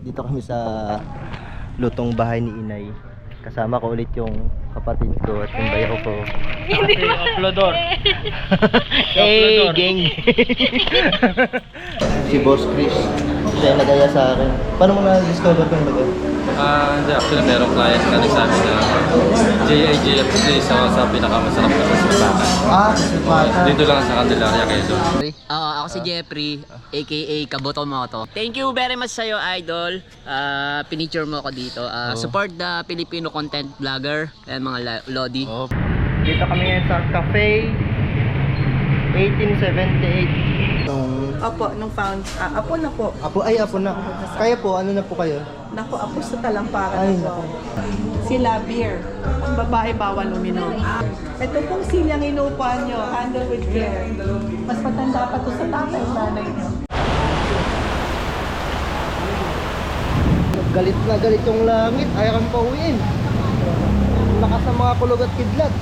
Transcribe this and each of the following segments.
Dito kami sa lutong bahay ni Inay. Kasama ko ulit yung kapatid ko at yung bayaw ko. Hindi ba? Uploador. Hey, gang! Si Boss Chris. Siya yung nagaya sa akin. Paano mo na-discover kung nagaya? Hindi, actually merong client na nagsabi na JIGFC sa pinakamasarap na kasipatan. Dito lang sa Candelaria, Quezon. Ako si Jeffrey, aka Kabuto Moto. Thank you very much sa'yo, idol. Pinicture mo ako dito. Support the Filipino content vlogger and mga Lodi. Dito kami ngayon sa Cafe 1878. Opo, nung found, apo na po. Apo na. Kaya po, ano na po kayo? Naku, apo sa talampakan Ay, na po. Sila beer. Ang babae bawal uminom. Ito pong silyang inupuan nyo, handle with care. Mas matanda pa to sa tatay nanay nyo. Galit na galit yung langit. Ayaw kang pauwiin. Ang lakas ng mga kulog at kidlat.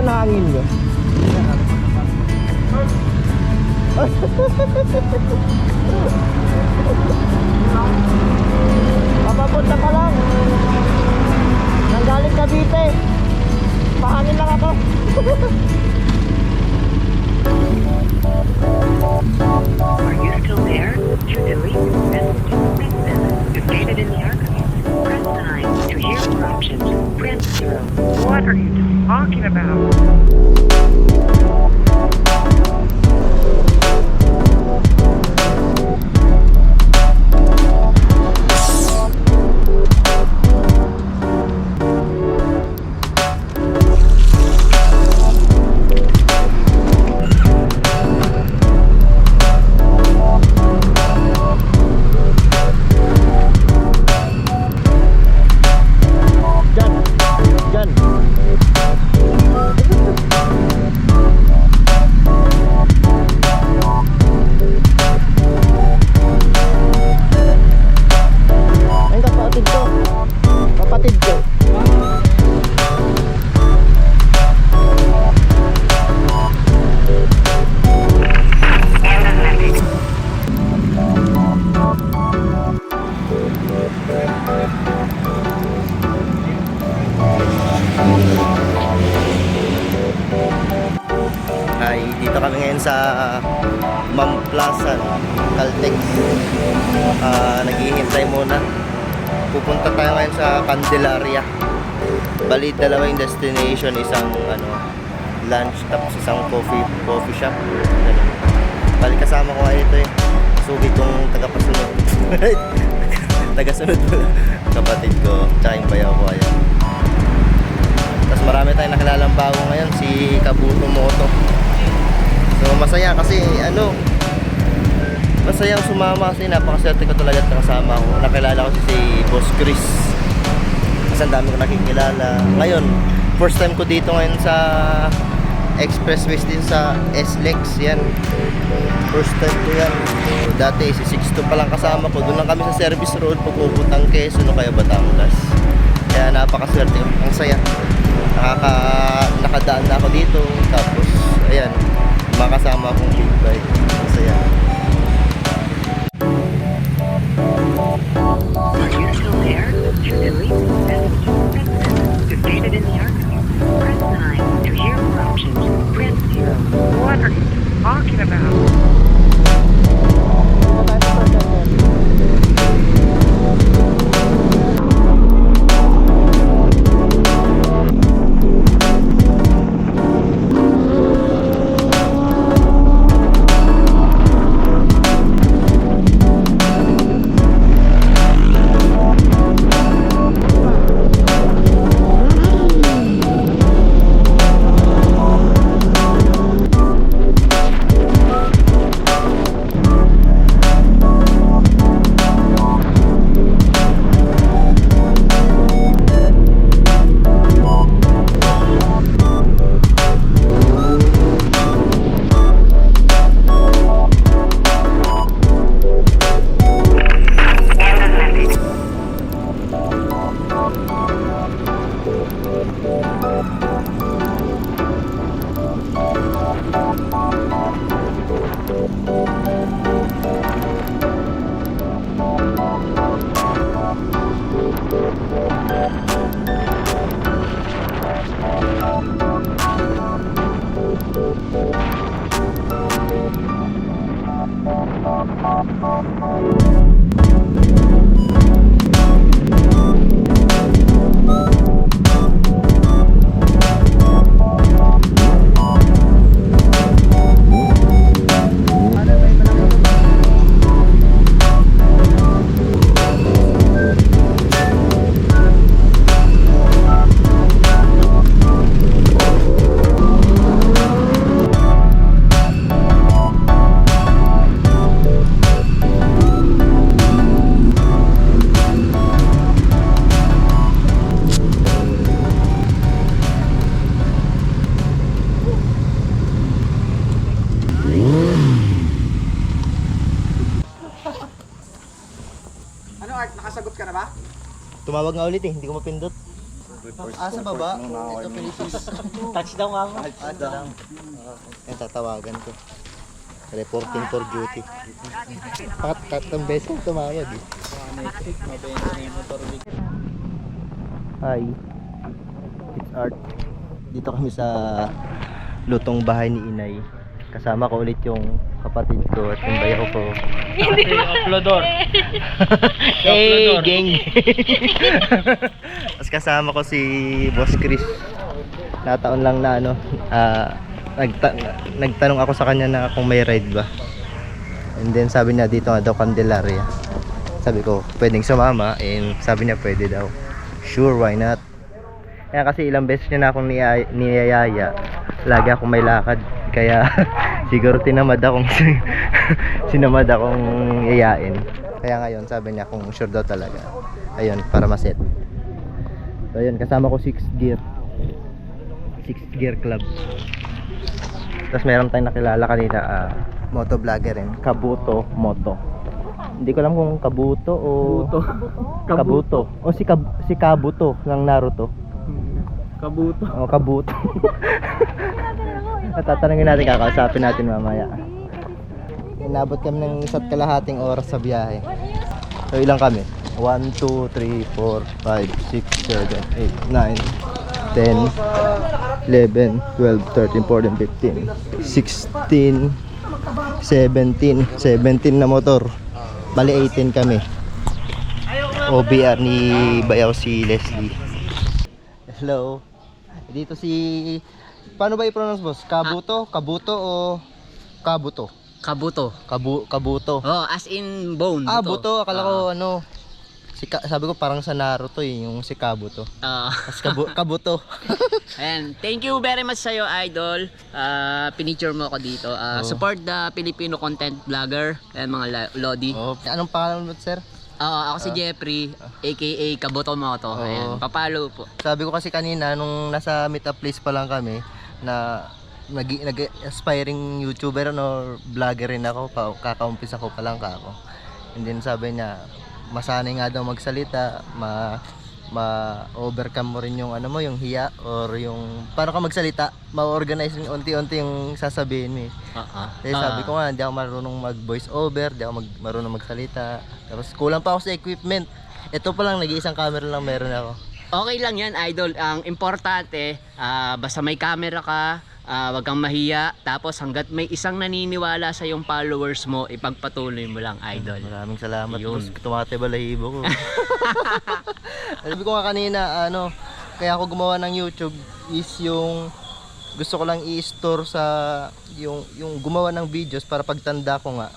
Nahangin nyo? Papapunta pa lang. Nanggaling Cavite. Pahangin lang ako. Are you still there? To delete message, is stated in the archive. Press 9 to hear more options. Press 0. What are you talking about? Dyan. Ayun, kapatid ko. Kapatid ko. Ay, dito kami ngayon sa Mamplasan, Caltex. Naghihintay muna. Pupunta tayo ngayon sa Candelaria. Bali, dalawang destination, isang lunch tapos isang coffee shop. Bali, kasama ko ngayon ito sugi kong tagapasunod. Tagasunod ko kapatid ko, tsaka yung bayaw ko ayan. Tapos marami tayong nakilalang bago ngayon, si Kabuto Moto. So masaya kasi masayang sumama kasi napakaswerte ko talaga at nakasama ko. Nakilala ko si Boss Chris. Kasi ang dami ko nakikilala. Ngayon, First time ko dito ngayon sa expressways din sa SLEX. Yan. First time ko yan. So, dati si 62 pa lang kasama ko. Doon lang kami sa service road pagpupuntang Quezon o kaya Batangas. Kaya napakaswerte. Ang saya. Nakadaan na ako dito. Tapos, ayan. Makasama akong big bike. Ang saya. Are you still there? To delete message, press 7. To save it in the archive, press 9. To hear more options, press 0. What are you talking about? Ano Art, nakasagot ka na ba? Tumawag nga ulit eh. Hindi ko mapindot. Sa baba. Ito Felicis. Touchdown nga ako. Yan, tatawagan ko. Reporting for duty. Tatlong beses tumawag eh. Hi. It's Art. Dito kami sa lutong bahay ni Inay. Kasama ko ulit yung kapatid ko at yung bayaw ko. Aplodor. Hey, gang! Tapos kasama ko si Boss Chris. Nataon lang na ano, nagtanong ako sa kanya na kung may ride ba. And then sabi niya dito nga daw Candelaria. Sabi ko, pwedeng sumama. And sabi niya pwede daw. Sure, why not? Kaya kasi ilang beses niya na akong niyayaya. Lagi akong may lakad. Kaya siguro tinamad akong sinamad akong yayain. Kaya ngayon sabi niya kung sure daw talaga. Ayun, para maset. So ayun, kasama ko 6 gear club. Tapos meron tayong nakilala kanina, moto vlogger rin, Kabuto Moto. Hindi ko alam kung Kabuto o Kabuto. O si Kabuto ng Naruto. Kabuto. O Kabuto. Tatanungin natin, kakausapin natin mamaya. Inabot kami ng 1.5 oras sa biyahe. So ilang kami? 1, 2, 3, 4, 5, 6, 7, 8, 9, 10, 11, 12, 13, 14, 15, 16, 17 na motor. Bali 18 kami. OBR ni bayaw si Leslie. Hello. Dito si... Paano ba i-pronounce, boss? Kabuto? Kabuto o Kabuto? Kabuto. Kabuto. Oh, as in bone. Buto. Akala ko ano... sabi ko parang sa Naruto yung si Kabuto. Tapos Kabuto. Ayan, thank you very much sa'yo, Idol. Pinicture mo ako dito. Support the Filipino content vlogger. Ayan, mga Lodi. Anong pangalan mo, sir? Ako si Jeffrey, aka Kabuto Moto. Oo. Ayan, papalo po. Sabi ko kasi kanina, nung nasa meetup place pa lang kami, na nag-aspiring YouTuber or vlogger rin ako, kakaumpisa ko pa lang ako. And then sabi niya, masanay nga daw magsalita, ma-overcome mo rin yung ano mo, yung hiya or yung paano ka magsalita, ma-organize yung unti-unti yung sasabihin mo. Kasi sabi ko nga, hindi ako marunong mag-voice over, hindi ako marunong magsalita. Tapos kulang pa ako sa equipment. Ito pa lang, nag-iisang camera lang meron ako. Okay lang yan, idol. Ang importante, basta may camera ka, wag kang mahiya. Tapos hanggat may isang naniniwala sa yung followers mo, ipagpatuloy mo lang, idol. Maraming salamat. Yun. Boss, tumatay balahibo ko. Sabi ko nga kanina, kaya ako gumawa ng YouTube is yung gusto ko lang i-store sa yung gumawa ng videos para pagtanda ko nga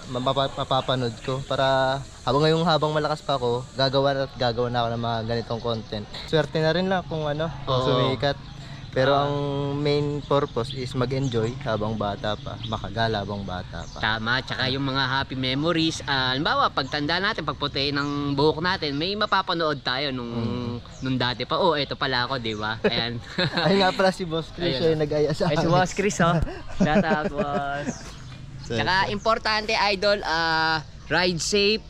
mapapanood ko, para habang malakas pa ako, gagawa na ako ng mga ganitong content. Swerte na rin lang kung kung sumikat. Pero ang main purpose is mag-enjoy habang bata pa, makagala habang bata pa. Tama, tsaka yung mga happy memories. Halimbawa, pagtanda natin, pagputi ng buhok natin, may mapapanood tayo nung dati pa. Oh, eto pala ako, di ba? Ayan. Ay nga pala si Boss Chris, siya yung nag-aya sa Ay, si akin. Boss Chris, oh. Shout out, boss. So, Tsaka importante, idol, ride safe.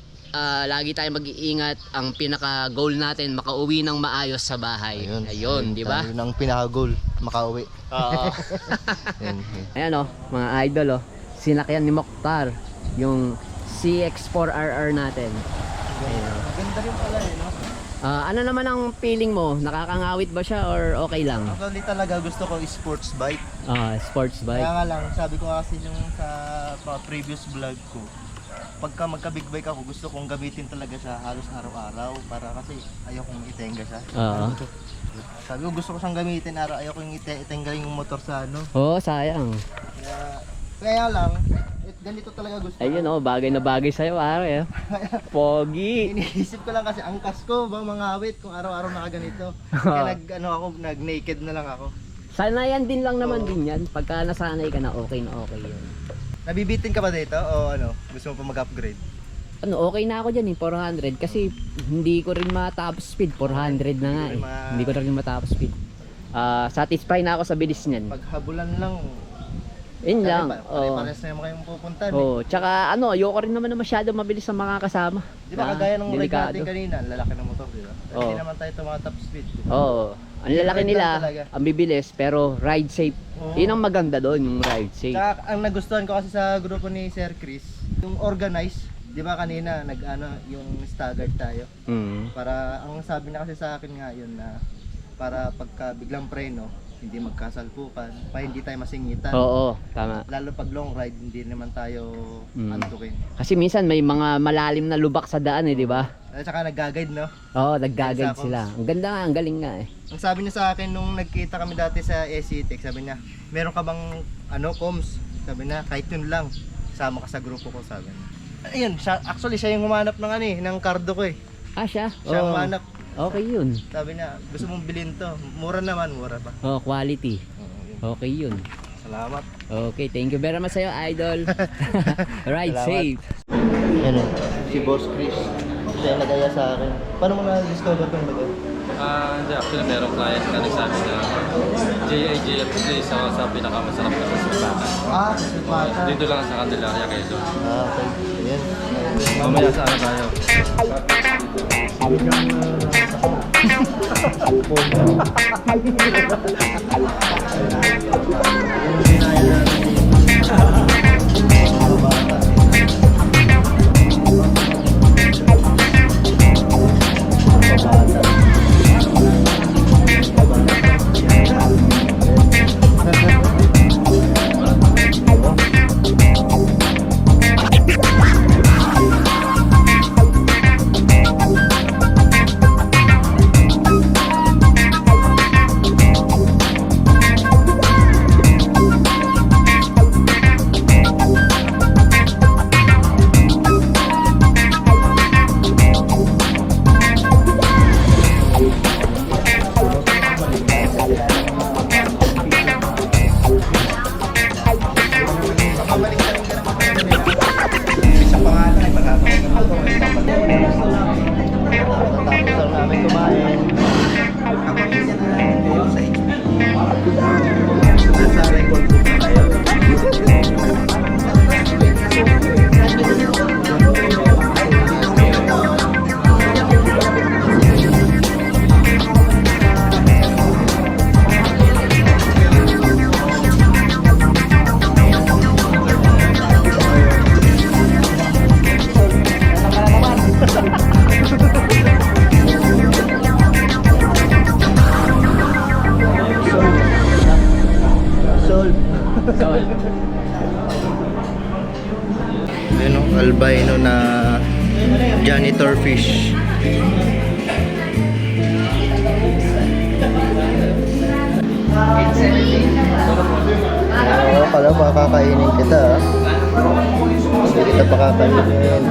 Lagi tayong mag-iingat. Ang pinaka-goal natin, makauwi ng maayos sa bahay. Ayun, di ba? Yun ang pinaka-goal, makauwi. Oo. Yun. Ayan oh, mga idol oh. Sinakyan ni Mokhtar yung CX-4RR natin. Ayan, oh. Ganda rin pala no? Ano naman ang feeling mo? Nakakangawit ba siya or okay lang? Actually talaga gusto ko sports bike. Sports bike. Kaya nga lang, sabi ko kasi yung sa previous vlog ko, pagka magka-big bike ako, gusto kong gamitin talaga siya halos araw-araw para kasi ayokong itenga siya. Oo. Sabi ko gusto ko siyang gamitin ayokong itenga yung motor sa Oo, sayang. Kaya lang, ganito talaga gusto ko. Ayun oh, bagay na bagay sa'yo, pare. Pogi. Iniisip ko lang kasi angkas ko bang mangawit kung araw-araw nakaganito. Kaya nag-naked na lang ako. Sanayan din lang naman din yan. Pagka nasanay ka na, okay yun. Nabibitin ka ba dito o gusto mo pa mag-upgrade? Okay na ako dyan 400 kasi hindi ko rin matapos speed, 400 na nga Hindi ko rin matapos speed. Satisfied na ako sa bilis niyan. Paghabulan lang. Yun lang. Pare-pares na yung kayong pupuntan. Tsaka ayoko rin naman na masyado mabilis sa mga kasama. Di ba kagaya nung ride delikado. natin kanina, ang lalaki ng motor, di ba? Hindi naman tayo tumatap speed. Ang lalaki Ride nila, lang talaga. ang bibilis, pero ride safe. Oo. Yun ang maganda doon, yung ride safe. Tsaka ang nagustuhan ko kasi sa grupo ni Sir Chris, yung organize, di ba kanina yung staggered tayo. Para, ang sabi na kasi sa akin nga yun na, para pagka biglang preno, hindi magkasalpukan, para hindi tayo masingitan. Oo, tama. Lalo pag long ride, hindi naman tayo antukin. Kasi minsan may mga malalim na lubak sa daan di ba? At saka nag-guide, no? Oo, nag-guide Sa sila. Ang ganda nga, ang galing nga Ang sabi niya sa akin nung nagkita kami dati sa SCTEC, sabi niya, meron ka bang comms? Sabi niya, kahit yun lang, sama ka sa grupo ko, sabi niya. Ayun, actually siya yung humanap ng cardo ko eh. Siya? Siya ang humanap. Okay yun. Sabi niya, gusto mong bilhin to. Mura naman, mura pa. Quality. Okay yun. Salamat. Okay, thank you very much sa'yo, idol. Ride Salamat. safe. Yan si Boss Chris. Siya yung nagaya sa akin. Paano mo na-discover kung nagaya? Hindi, actually merong client na nagsabi na JIJF place sa pinakamasarap na sa Sipatan. Sipatan. Dito lang sa Candelaria, Quezon. Okay. Ayan. Mamaya saan tayo? Solve. Solve. Yun o, albino na janitor fish. Oo, kala mo makakainin kita ah. Hindi kita pakakainin.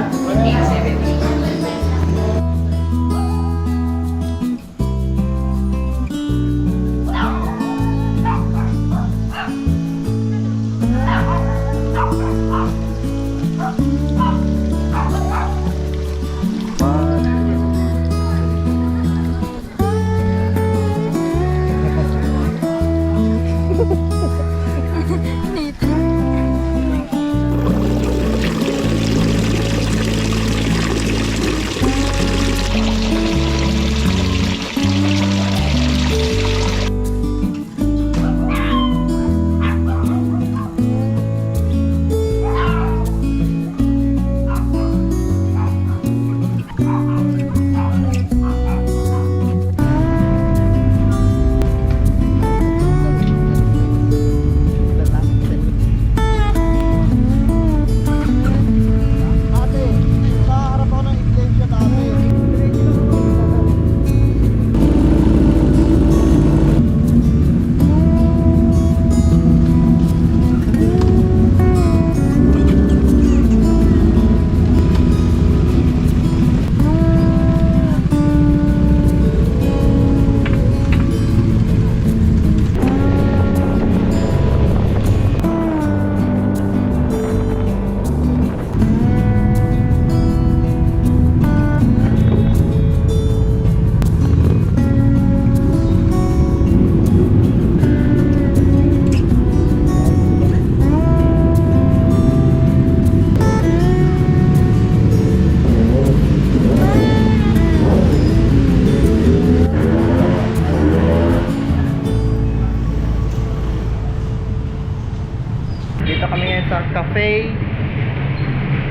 Dito kami ngayon sa Cafe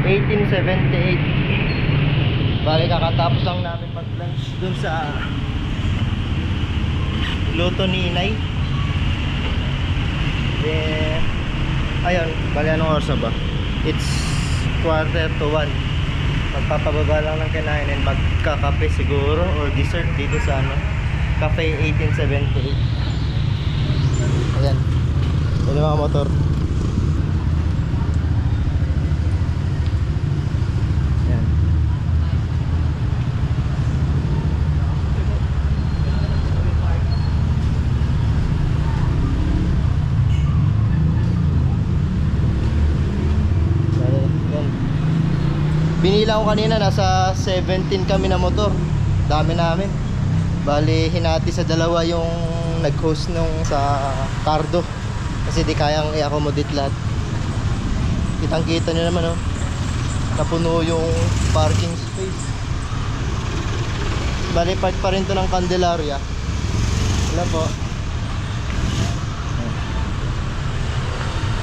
1878. Bali kakatapos lang namin mag-lunch dun sa Luto ni Inay. Then, ayun, bali anong oras na ba? It's 1:45. Magpapababa lang ng kinain and magkakape siguro or dessert dito sa Cafe 1878. Ayan. Ayan yung mga motor. Ayan. Ayan. Binila ko kanina, nasa 17 kami na motor. Dami namin. Bali, hinati sa dalawa yung nag-host nung sa Cardo. Kasi di kayang i-accommodate lahat. Kitang-kita nyo naman, oh. Napuno yung parking space. Bali, park pa rin to ng Candelaria. Wala po.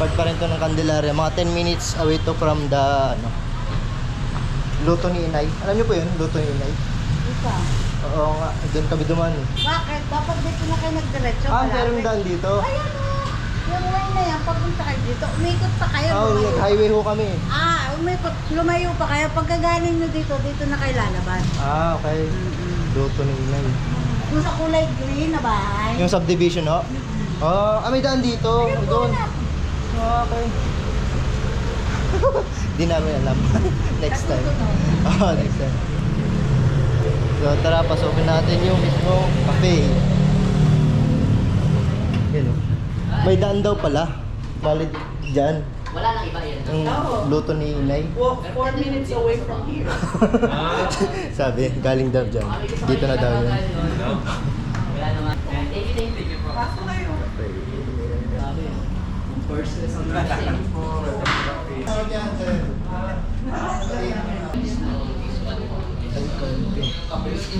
Park pa rin to ng Candelaria. Mga 10 minutes away to from the Luto ni Inay. Alam niyo po yun? Luto ni Inay. Isa. Oo nga, doon kami duman. Bakit? Dapat dito na kayo nagdiretso. Meron daan dito. Ayan o. Yung way na yan, papunta kayo dito. Umikot pa kayo. Oo, lumayo. highway ho kami. Umikot. Lumayo pa kayo. Pagkagaling nyo dito, dito na kayo lalabas. Okay. Luto ni Inay. Kung sa kulay green na bahay. Yung subdivision, ho? May daan dito. Doon. Okay. Di namin alam. Next time. Next time. So tara, pasukin natin yung mismo cafe. Yan o. May daan daw pala. Balik dyan. Wala nang iba yan. Yung luto ni Inay. Walk 4 minutes away from here. Sabi, galing daw dyan. Dito na daw yun. Wala naman. Thank you. Pasok kayo. First lesson natin.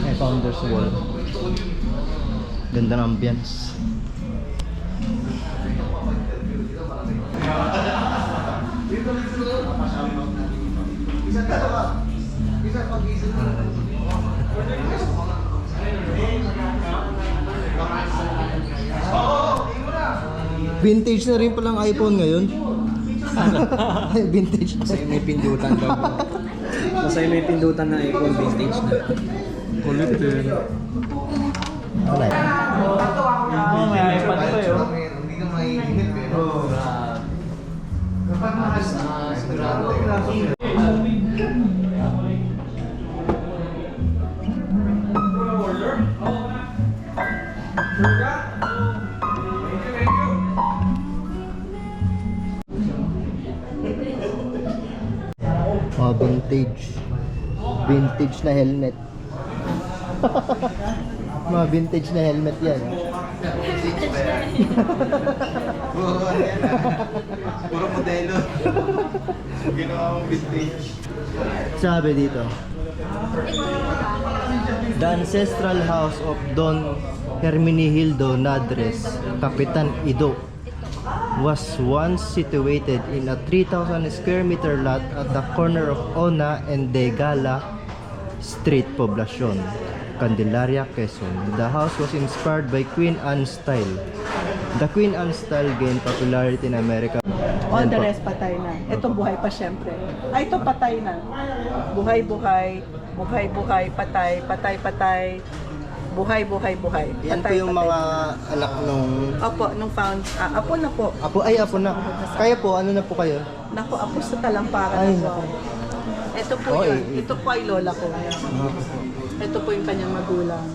Ay, Founders Wall. Ganda ng ambience. Vintage na rin palang iPhone ngayon. Vintage. Kasi may pindutan daw. Kasi may pindutan na iPhone vintage na. Kulit din. Wala. May iPad pa yun. Hindi ka maiinip eh. Mga vintage. Vintage na helmet. Mga vintage na helmet yan. Puro modelo. Ginawa mong vintage. Sabi dito, the ancestral house of Don Hermenegildo Nadres, Kapitan Ido, was once situated in a 3,000 square meter lot at the corner of Ona and De Gala Street, Poblacion, Candelaria, Quezon. The house was inspired by Queen Anne style. The Queen Anne style gained popularity in America. All Yan the po. rest patay na. Ito buhay pa syempre. Ay, ito patay na. Buhay-buhay, buhay-buhay, patay, patay-patay, buhay-buhay-buhay. Yan po Patay, yung patay. mga anak nung... Opo, nung found, apo na po. Apo na. Kaya po, ano na po kayo? Naku, apo sa talampakan Ay, na po. naku. Ito po Oh, yun. eh. Ito po ay lola ko. Ito po yung kanyang magulang.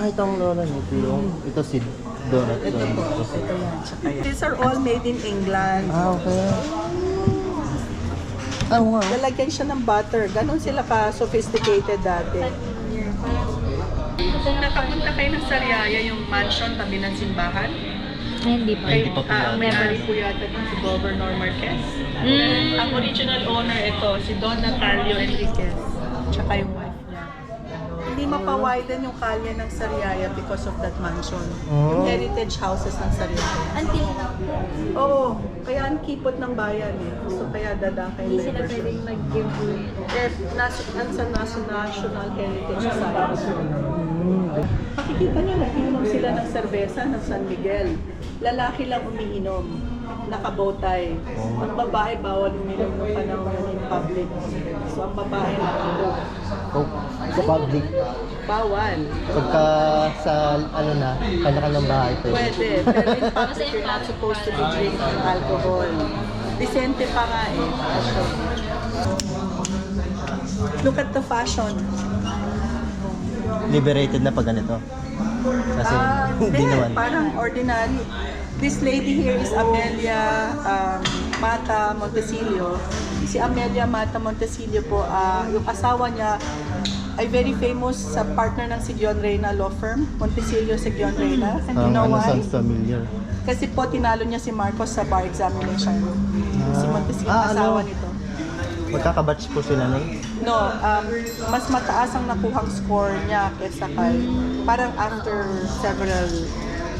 Itong lola niyo. Ito si Donut. Ito po. Ito yan. Tsaka yan. These are all made in England. Okay. Wow. Lalagyan siya ng butter. Ganon sila ka-sophisticated dati. Kung nakapunta kayo ng Sariaya, yung mansion tabi ng simbahan, Hindi pa. ang may-ari po yata din si Governor Marquez. Ang original owner ito, si Don Natalio Enriquez. Tsaka yung wife niya. Hindi mapawiden yung kalye ng Sariaya because of that mansion. Yung Oh. heritage houses ng Sariaya. Until now, Oo, kaya ang kipot ng bayan eh. So kaya dadaan kayo hindi sila membership. pwedeng mag-give. Sa National Heritage Society. Makikita nyo, nagiinom sila ng serbesa ng San Miguel. Lalaki lang umiinom. Naka-bowtie. Ang babae, bawal uminom ng panahon in public. So ang babae nakito. Oh, sa public. Bawal. Pagka sa ano na, kanya-kanyang bahay pa yun. Pwede. Pero in public, you're not supposed to be drinking alcohol. Decente pa nga eh. Look at the fashion. Liberated na pag ganito. Kasi hindi naman. Parang ordinary. This lady here is Amelia Mata Montesilio. Si Amelia Mata Montesilio po, yung asawa niya ay very famous sa partner ng si John Reyna law firm, Montesilio si John Reyna. And you know why? Sounds familiar. Kasi po tinalo niya si Marcos sa bar examination. Si Montesilio, asawa nito. Magkakabatch po sila nun? No, mas mataas ang nakuhang score niya kaysa kay, parang after several,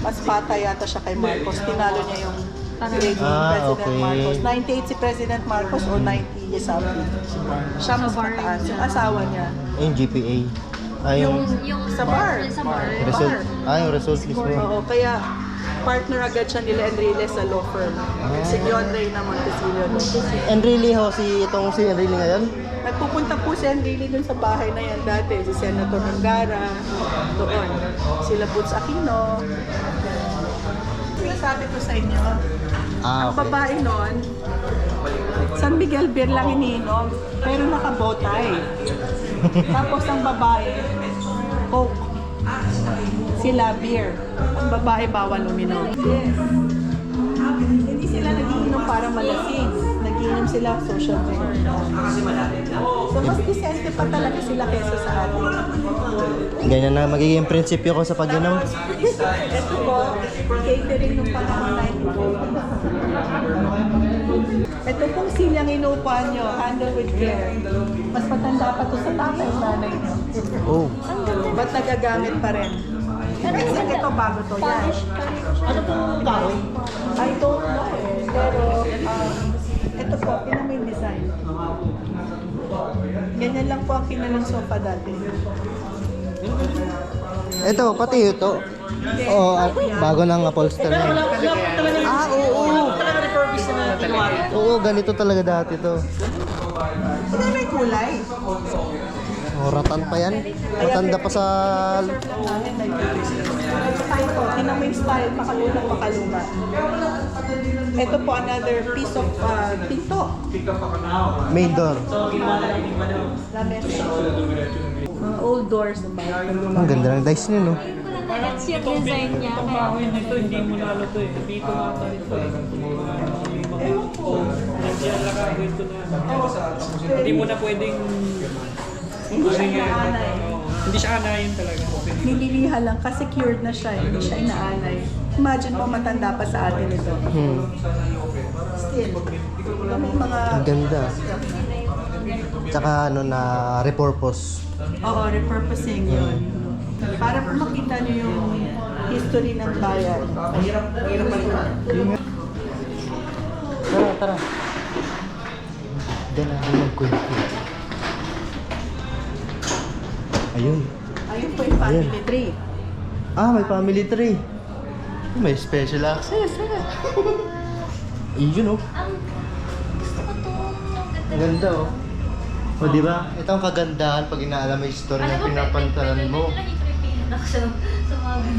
mas patay yata siya kay Marcos. Tinalo niya yung grade ni President okay. Marcos. 98 si President Marcos o 90 something. Siya mas mataas, yung asawa niya. Yung GPA. Yung Sa bar. Sa bar. result. Bar. Yung result mismo. Oo, kaya partner agad siya nila Enrile sa law firm. Si John Reyna Montesilio. Enrile ho, si Enrile ngayon? Nagpupunta po si Enrile dun sa bahay na yan dati. Si Senator Angara, doon. Sila Boots Aquino. Sinasabi ko sa inyo, ang Okay. babae noon, San Miguel beer lang iniinom, pero nakabotay. Tapos ang babae, Coke. Sila beer. Ang babae bawal uminom. Yes. Hindi sila nagiinom para malasing. Nagiinom sila social drink. So mas disente pa talaga sila kesa sa atin. Ganyan na magiging prinsipyo ko sa pag-inom. Ito po, catering nung panahon 94. Ito pong silyang inupuan nyo, handle with care. Mas matanda pa to sa tatay ng nanay nyo. Oh. Ba't nagagamit pa rin? Kasi ito bago to yan. Ano pong kahoy? I don't know eh. Pero, ito po, tinan mo yung design. Ganyan lang po ang kinalang sofa dati. Ito, pati ito. Oo, bago ng upholster na yun. Oo. Oo, ganito talaga dati to. Hindi may kulay. Oh, ratan pa yan. Matanda pa sa... Ito, tingnan mo yung style, pakaluma. Ito po another piece of pinto. main door. Lamesa. Mga old doors ng bahay. Ang ganda ng dice niya, no? That's yung design niya. Kaya Ito hindi mo lalo to eh. Dito nga tayo ito eh. Ewan ko. Nandiyan lang ako ito na. Hindi mo na pwedeng... Hindi siya inaanay. Hindi siya anayin talaga. Nililiha lang kasi cured na siya. Hindi siya inaanay. Imagine mo matanda pa sa atin ito. Still, ito may mga... Ang ganda. Tsaka ano na repurpose. Oo, repurposing yun. Para po makita nyo yung history ng bayan. Tara. Diyan na rin magkwento. Ayun. Ayun po yung family tree. Ah, may family tree. May special access. Yun, oh. gusto ko to. Ang ganda, oh. O, di ba? Ito ang kagandahan pag inaalam mo yung story na pinapantalan mo.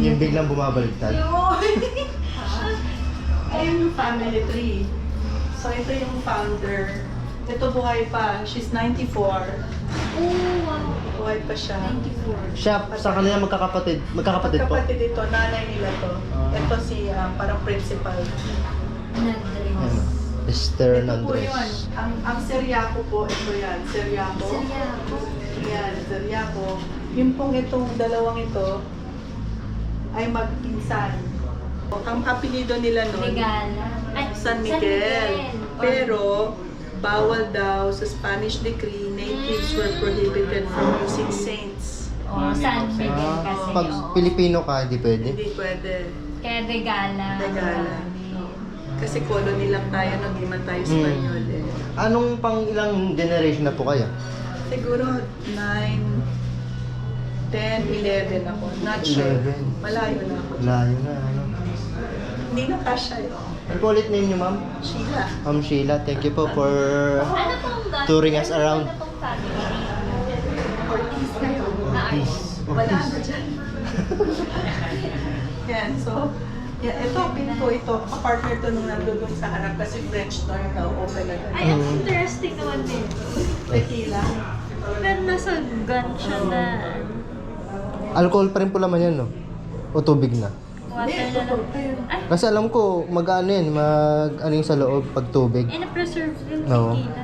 Yung biglang bumabaliktad. Ayun yung family tree. So ito yung founder. Ito buhay pa. She's 94. Oh, wow. Buhay pa siya. 94. Siya, sa kanila magkakapatid po. Kapatid ito, nanay nila to. Ito si parang principal. Nandres. Ayan. Esther Ito po yun. Nandres. Ang Seriaco po, ito yan. Seriaco. Seriaco. Yan, Seriaco. Yung pong itong dalawang ito ay magpinsan. Ang apelido nila noon, Regala. Ay, San Miguel. Pero, bawal daw sa Spanish decree, natives were prohibited from using saints. Oh, San Miguel kasi. Pag oo. Pilipino ka, hindi pwede. Hindi pwede. Kaya regala. Regala. Kasi colony lang tayo, no? Di man tayo Espanyol eh. Anong pang ilang generation na po kayo? Siguro 9, 10, 11 ako. Not sure. 11. Malayo na ako. Layo na, ano. Hindi na kasha eh. Ano po ulit name niyo, ma'am? Sheila. Ma'am Sheila, thank you po for Ano pong touring us around. Ano pong family? Ortiz ngayon. Peace. Wala na dyan. Yan, so, yeah, ito, pinto ito. Kapartner to nung nandun sa harap kasi French door daw. Open na Ay, ang interesting naman din. Tequila. Pero nasa gun siya na Alcohol pa rin po laman yan, no? O tubig na? water na lang. Ay, Kasi alam ko, mag-ano yan, mag-ano yung sa loob pag tubig. na-preserve yung Oo. tequila.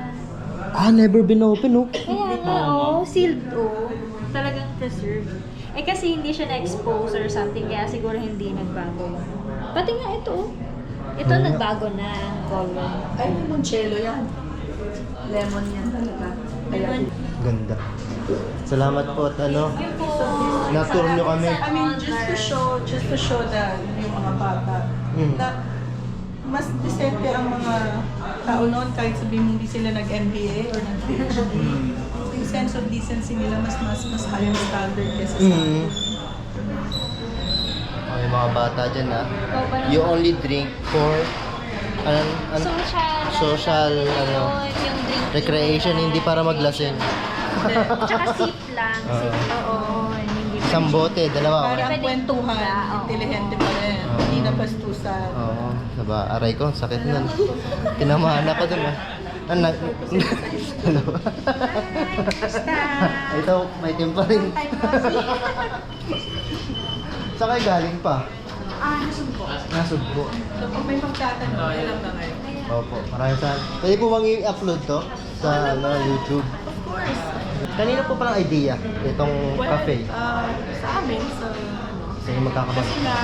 Ah, never been open, no? Kaya nga, oh, sealed, oh. Talagang preserved. Eh kasi hindi siya na-expose or something, kaya siguro hindi nagbago. Pati nga ito, oh. Ito nagbago na ang color. Ay, limoncello yan. Lemon yan talaga. Kaya, Ganda. Salamat po at ano, Yun po. na-tour nyo kami. I mean, just to show na yung mga bata na mas decente ang mga tao noon kahit sabihin mo hindi sila nag-MBA or nag-PhD. Yung sense of decency nila mas higher standard kesa sa atin. Okay, mga bata dyan, ha? You only drink for social, ano, yung drink. recreation, hindi para maglasing. Tsaka sip lang. Sip, oo. Hindi Isang bote, dalawa. Para Okay? ang kwentuhan, intelihente pa rin. Hindi na bastusan. Oo, diba? Aray ko, sakit nun. Tinamaan ako dun, ha? Anak. Dalawa. Ito, may timpa rin. Saan kayo galing pa? nasugbo. Nasugbo. So kung may magtatanong, alam na ngayon. Opo, maraming salamat. Pwede po bang i-upload to sa YouTube? Of course. Kanina po palang idea itong cafe. Sa amin, sa Sige, magkakabas. kasi na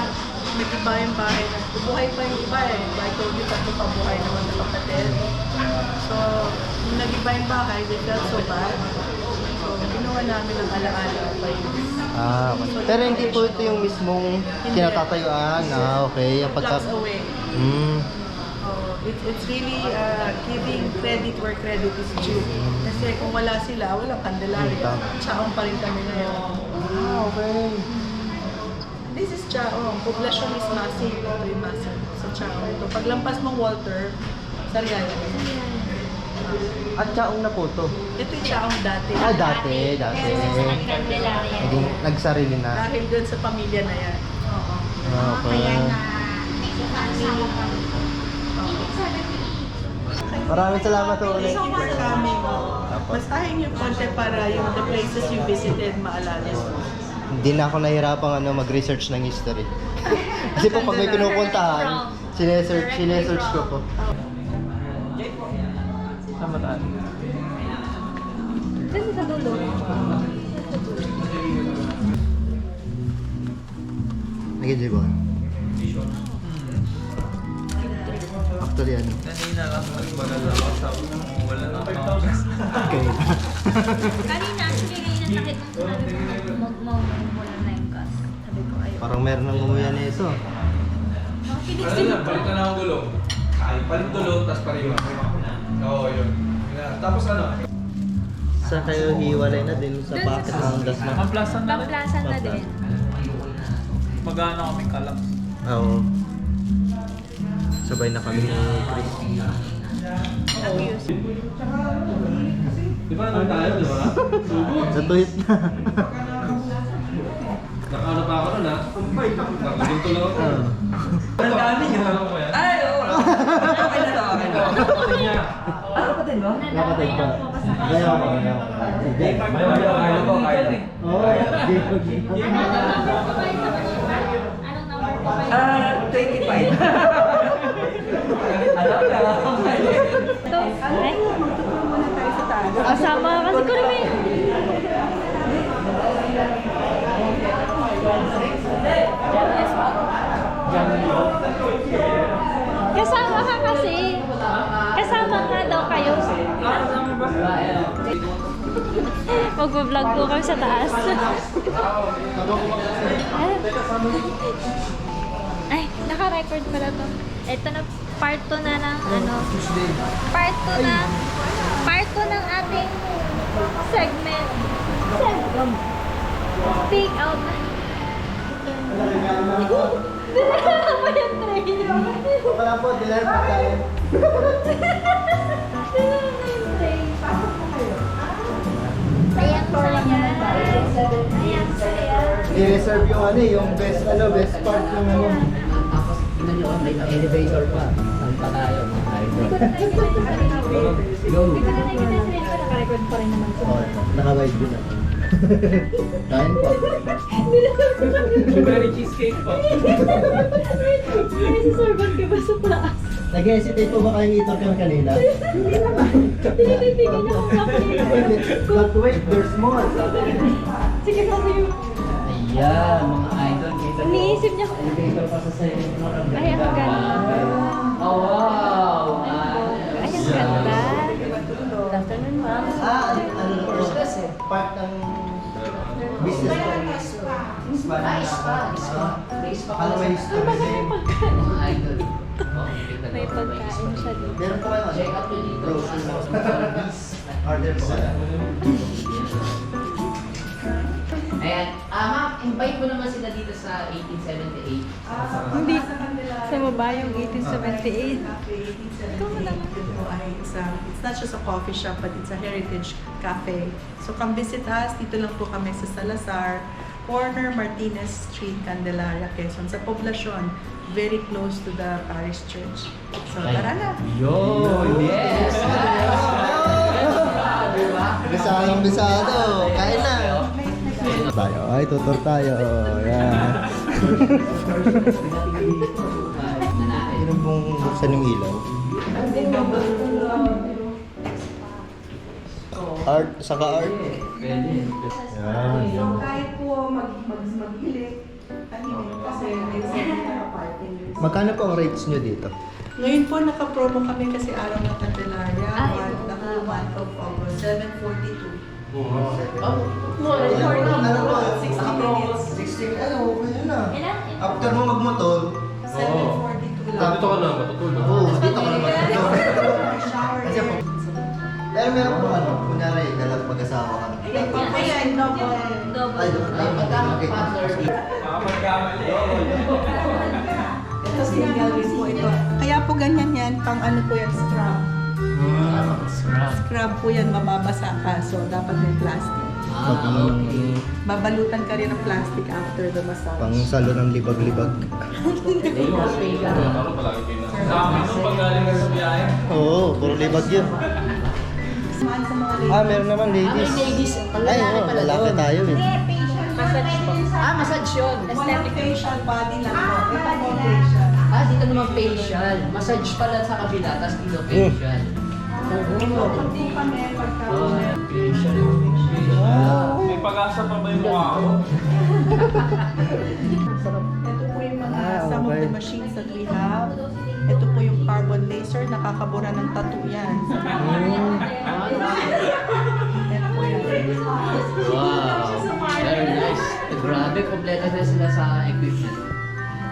nag-iba yung bahay na buhay pa yung iba eh. I told you tatlo pa buhay naman na kapatid. So, nung nag-iba yung bahay, they felt so bad. So, ginawa namin ang alaala pa yun. Ah, okay. Pero hindi po ito yung mismong kinatatayuan. Ah, okay. Yung pagka... Blocks away. Hmm. It's really giving credit where credit is due. Kasi kung wala sila, walang Candelaria. Tsaong pa rin kami ngayon. Ah, okay. This is Poblacion is massive. Ito yung massive. Sa Chaong ito. Paglampas mong Walter, Sariaya. At Chaong na po to. Ito yung Chaong dati. Dati. Candelaria. Hindi, nagsarili na. Dahil doon sa pamilya na yan. Oo. Okay. Maraming salamat po ulit. Thank you for coming. Basahin yung konti para yung the places you visited, maalala mo. Hindi na ako nahirapang mag-research ng history. Kasi po pag may pinupuntahan, sinesearch ko po. Sama tayo. Kasi sa dulo. Nag-enjoy ba? Actually, ano? Kanina lang magbalala ako sa wala na ako. Okay. Kanina, sige kanina sakit ng sabi ko, mawala na yung gas. Sabi ko, ayun. Parang meron ng umuya na ito. Ano na, palit na lang ang gulong. Ay, palit gulong, tapos pariwa. Oo, yun. Tapos ano? Sa kayo hiwalay na din sa packet ng gas na. Pamplasan na rin. Pamplasan na din. Magana kami kalap. Oo. Sabay na kami ni Chris. Di ba naman tayo, di ba? Natuyot na. Nakaano pa ako nun ha? Nakagunto lang ako. Ang dami niya. Ay, oo. Okay na to, okay na. Kapatid niya. Kapatid ba? Gaya ako. Kaya ko, kaya. Oo. Anong number po kayo? 25. Alam na. Ito, ay. Kasama kasi ko naman. Kasama ka kasi. Kasama nga daw kayo. Mag-vlog po kami sa taas. Ay, naka-record pala to. Ito na, part 2 na ng part 2 ng ating segment. Speak out. Dinala mo yung train. Wala po, dilar pa tayo. Dinala mo yung train. Sayang saya. I-reserve yung yung best part ng ano. Tapos, may elevator pa. Santa tayo, mga Hindi ko na nakikita yung sarili ko. Hindi ko na nakikita yung sarili ko. Naka-record pa rin naman. Oh, naka-ride din ako. Kain po. Strawberry cheesecake pa. May susurban ka ba sa taas? Nag-hesitate po ba kayong itor kami kanina? Hindi naman. Tinititigan niya kung kapit. But wait, there's more. Sige kasi yung... Ayan, mga idol. Iniisip niya. Elevator pa sa sa'yo. Ay, ang ganda. Oh, wow! Ay, ang ganda. Good afternoon, ma'am. Part ng business po. Ano may Ay, baka may pagkain. Mga idol. May pagkain siya dito. Meron po kayo Check out yun dito. Order po kayo. Ayan. Ma'am, invite mo naman sila dito sa 1878. Hindi. Sa baba yung 1878. Ikaw mo naman. It's not just a coffee shop, but it's a heritage cafe. So come visit us. Dito lang po kami sa Salazar, corner Martinez Street, Candelaria, Quezon. Sa Poblacion, very close to the parish church. So tara na. Yes! Bisadong-bisado. Kain na. Tayo. Ay, tutor tayo. Yan. Ano pong buksan yung ilaw? Art, saka art. Yan. Kahit po mag-ilik, kasi may parking. Magkano po ang rates nyo dito? Ngayon po naka-promo kami kasi araw ng Candelaria, the whole month of August, 7:42. Ano po? 60 minutes. 60, ano, okay na. Ilan? After mo magmotor, 7:42 lang. Dito ka na, matutulog. oo, dito ka naman. Shower Kasi po, pero meron po kunyari, dalang mag-asawa ka. Ayan, double. Double. Ay, magkano? Ito single rin po ito. Kaya po ganyan yan, pang ano po yan, scrub. Scrub po yan, mababasa ka. So, dapat may plastic. Okay. Babalutan ka rin ng plastic after the massage. Pang salo ng libag-libag. Pag galing ka sa biyahe. Oo, puro libag yun. Saan sa mga ladies? Ah, meron naman May ladies. ladies, Ay, oo, lalaki tayo eh. Massage po. massage yun. Walang facial body lang po. Ito po facial. Dito naman facial. Massage pala sa kabila, tapos dito facial. Hindi kami pagka Facial. May pag-asa pa ba yung mukha ko? Ito po yung mga Ah, some of okay. the machines that we have. Ito po yung carbon laser, nakakabura ng tattoo yan. Ito po yan. Wow. Very nice. Grabe, kompleto na sila sa equipment.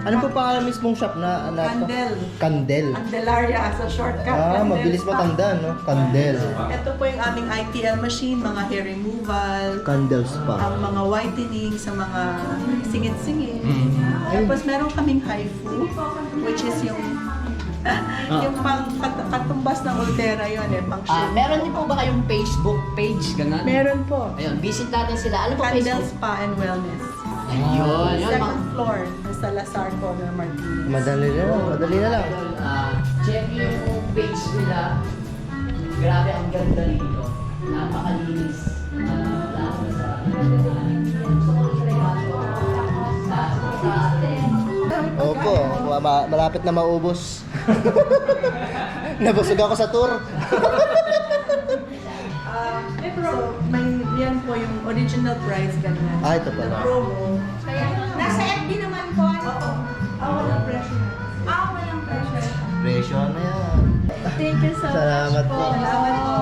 Ano po pangalan mismong shop na? Candel. Candel. Candelaria as a shortcut. Ah, Candel mabilis Spa. matanda, no? Candel. Ito po yung aming IPL machine, mga hair removal, Candle Spa. ang mga whitening sa mga singit-singit. Tapos meron kaming HIFU, which is yung yung pang katumbas ng Ultera yun pang shoot. Meron din po ba kayong Facebook page? Ganun? Meron po. Ayun, visit natin sila. Ano po Candel Facebook? Spa and Wellness. Ayun, yun. Second floor, sa Lazar Corner, Martinez. Madali na lang, madali na lang. Check yung page nila. Grabe, ang ganda nito. Napakalinis. Lalo sa... Gusto ko rin Opo, malapit na maubos. Nabusog ako sa tour. So, may yan po yung original price ganyan. Ah, ito pala. The promo. Nasa FB naman po. Oo. Walang pressure. Walang pressure. Presyo na yan. Thank you so Salamat much po. Salamat po.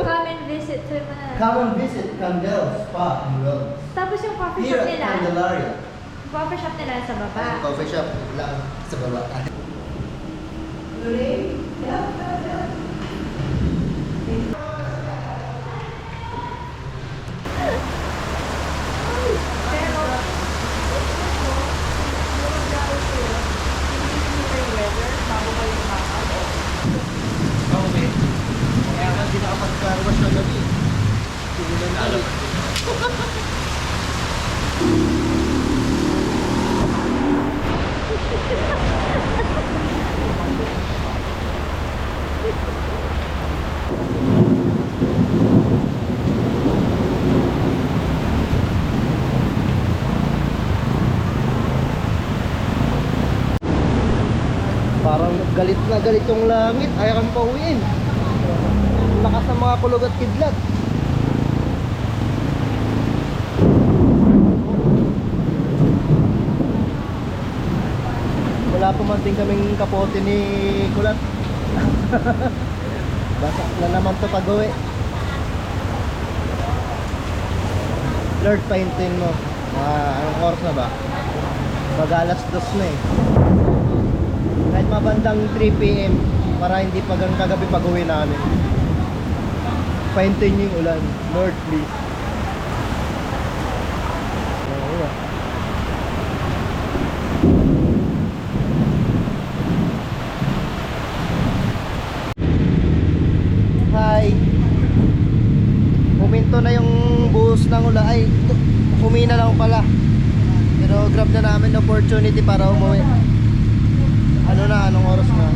Come and visit to the... Come and visit Candel Spa and Wellness. Tapos yung coffee Here shop at nila, Candelaria. coffee shop nila sa baba. Coffee shop lang sa baba. Kaya nga hindi nakapag-carwash na gabi. Simulan na. Parang galit na galit yung langit, ayaw kang pauwiin. Ang lakas ng mga kulog at kidlat. Wala pa man din kaming kapote ni Kulat. Basak na naman to pag-uwi. Lord, paintin mo. Anong oras na ba? Mag-alas 2 na eh. Kahit mabandang 3 PM para hindi pag ang kagabi pag-uwi namin. Paintin yung ulan. Lord, please. Oo. Hi. Huminto na yung buhos ng ulan. Ay, humina lang pala. Pero grab na namin opportunity para umuwi. Ano na, anong oras na?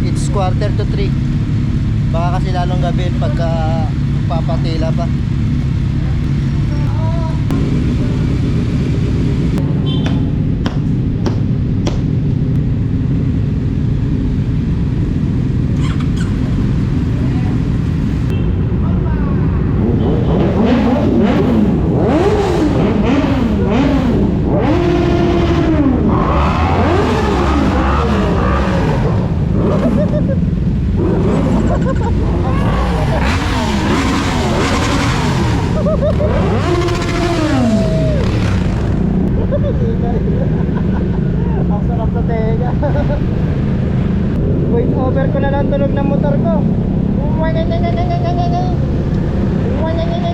It's 2:45. Baka kasi lalong gabi pagka papatila pa. Ang sarap sa tega. Voice over ko na lang tunog ng motor ko. naman yan.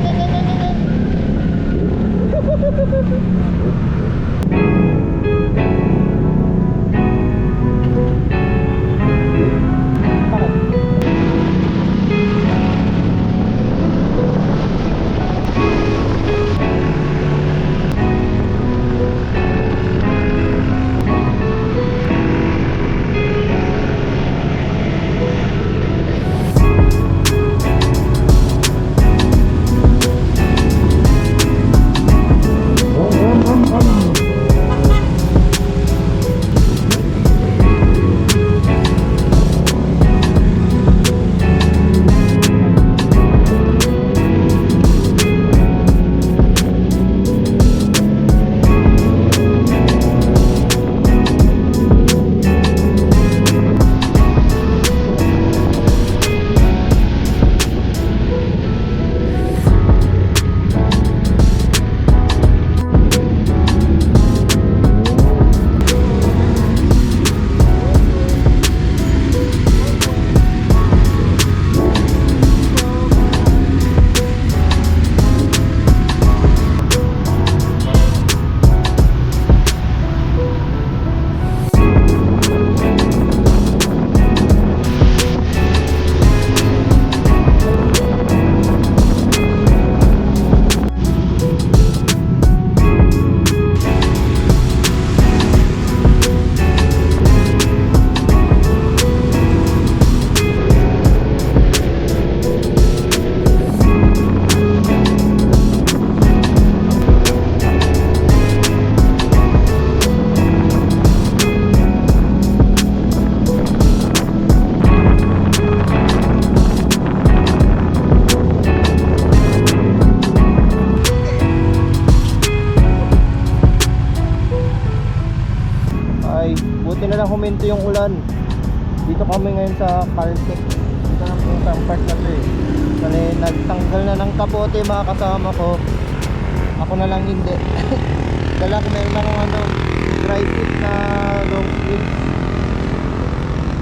Buti na lang huminto yung ulan. Dito kami ngayon sa Caltech. Dito lang po sa part na to eh. Kasi nagtanggal na ng kapote yung mga kasama ko. Ako na lang hindi. Dala ko na yung mga dry fit na long sleeve.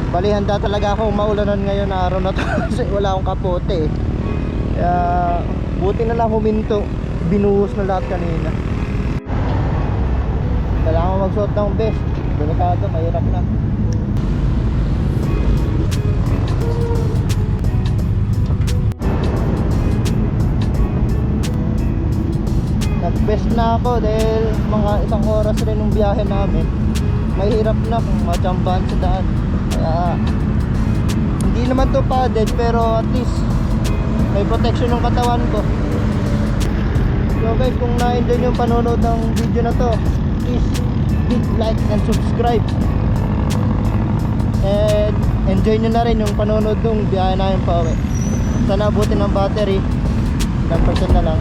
Bali handa talaga akong maulanan ngayon na araw na to. Kasi wala akong kapote eh. Kaya buti na lang huminto. Binuhos na lahat kanina. Kailangan magsuot ng vest. Delikado, mahirap na. Nag-best na ako dahil mga isang oras rin yung biyahe namin. Mahirap na kung matsambahan sa daan. Kaya hindi naman to padded pero at least may protection ng katawan ko. So guys, kung na-enjoy yung panonood ng video na to, please hit like and subscribe. And enjoy nyo na rin yung panonood ng biyahe namin pa uwi. Sana abutin ng battery. 10% na lang.